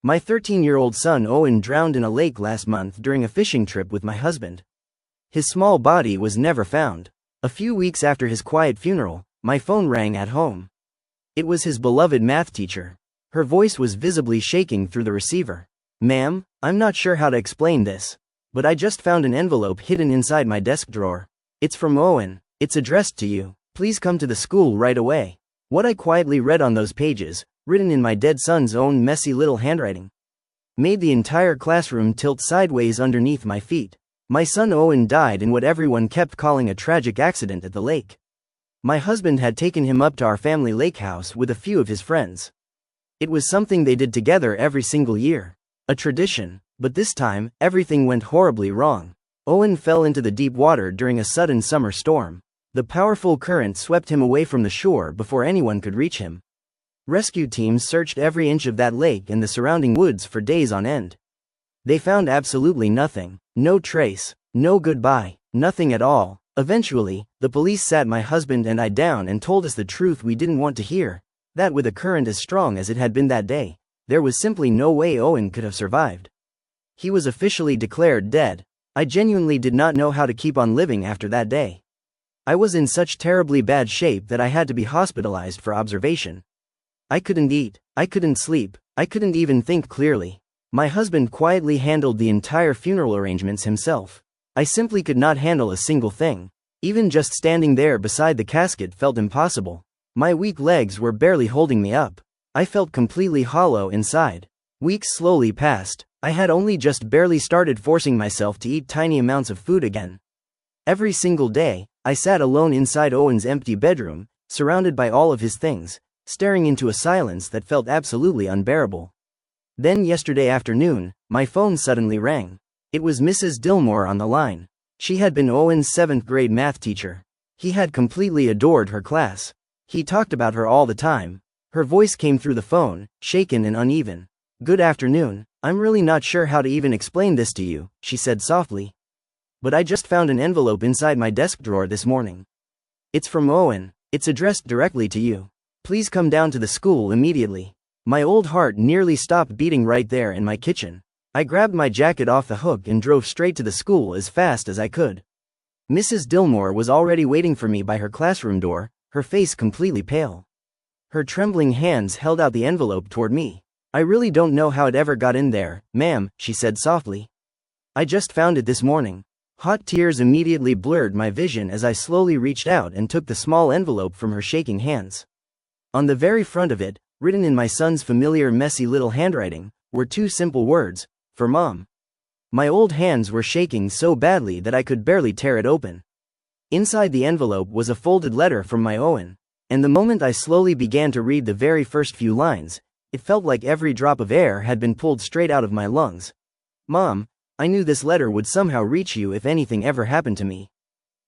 My 13-year-old son Owen drowned in a lake last month during a fishing trip with my husband. His small body was never found. A few weeks after his quiet funeral, my phone rang at home. It was his beloved math teacher. Her voice was visibly shaking through the receiver. "Ma'am, I'm not sure how to explain this, but I just found an envelope hidden inside my desk drawer. It's from Owen. It's addressed to you. Please come to the school right away." What I quietly read on those pages, written in my dead son's own messy little handwriting, made the entire classroom tilt sideways underneath my feet. My son Owen died in what everyone kept calling a tragic accident at the lake. My husband had taken him up to our family lake house with a few of his friends. It was something they did together every single year. A tradition, but this time, everything went horribly wrong. Owen fell into the deep water during a sudden summer storm. The powerful current swept him away from the shore before anyone could reach him. Rescue teams searched every inch of that lake and the surrounding woods for days on end. They found absolutely nothing. No trace. No goodbye. Nothing at all. Eventually, the police sat my husband and I down and told us the truth we didn't want to hear, that with a current as strong as it had been that day, there was simply no way Owen could have survived. He was officially declared dead. I genuinely did not know how to keep on living after that day. I was in such terribly bad shape that I had to be hospitalized for observation. I couldn't eat, I couldn't sleep, I couldn't even think clearly. My husband quietly handled the entire funeral arrangements himself. I simply could not handle a single thing. Even just standing there beside the casket felt impossible. My weak legs were barely holding me up. I felt completely hollow inside. Weeks slowly passed. I had only just barely started forcing myself to eat tiny amounts of food again. Every single day, I sat alone inside Owen's empty bedroom, surrounded by all of his things, staring into a silence that felt absolutely unbearable. Then yesterday afternoon, my phone suddenly rang. It was Mrs. Dillmore on the line. She had been Owen's 7th grade math teacher. He had completely adored her class. He talked about her all the time. Her voice came through the phone, shaken and uneven. "Good afternoon. I'm really not sure how to even explain this to you," she said softly. "But I just found an envelope inside my desk drawer this morning. It's from Owen. It's addressed directly to you. Please come down to the school immediately." My old heart nearly stopped beating right there in my kitchen. I grabbed my jacket off the hook and drove straight to the school as fast as I could. Mrs. Dillmore was already waiting for me by her classroom door, her face completely pale. Her trembling hands held out the envelope toward me. "I really don't know how it ever got in there, ma'am," she said softly. "I just found it this morning." Hot tears immediately blurred my vision as I slowly reached out and took the small envelope from her shaking hands. On the very front of it, written in my son's familiar messy little handwriting, were two simple words: "For Mom." My old hands were shaking so badly that I could barely tear it open. Inside the envelope was a folded letter from my Owen, and the moment I slowly began to read the very first few lines, it felt like every drop of air had been pulled straight out of my lungs. "Mom, I knew this letter would somehow reach you if anything ever happened to me.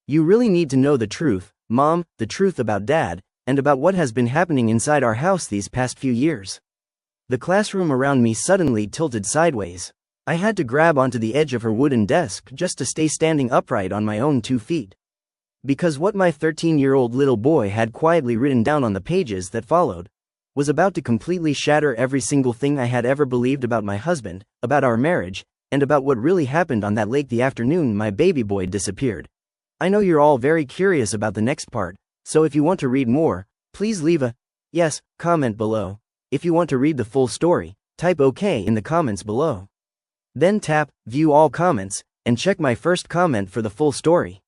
You really need to know the truth, Mom, the truth about Dad, and about what has been happening inside our house these past few years." The classroom around me suddenly tilted sideways. I had to grab onto the edge of her wooden desk just to stay standing upright on my own 2 feet. Because what my 13-year-old little boy had quietly written down on the pages that followed was about to completely shatter every single thing I had ever believed about my husband, about our marriage, and about what really happened on that lake the afternoon my baby boy disappeared. I know you're all very curious about the next part, so if you want to read more, please leave a yes comment below. If you want to read the full story, type OK in the comments below. Then tap View All Comments, and check my first comment for the full story.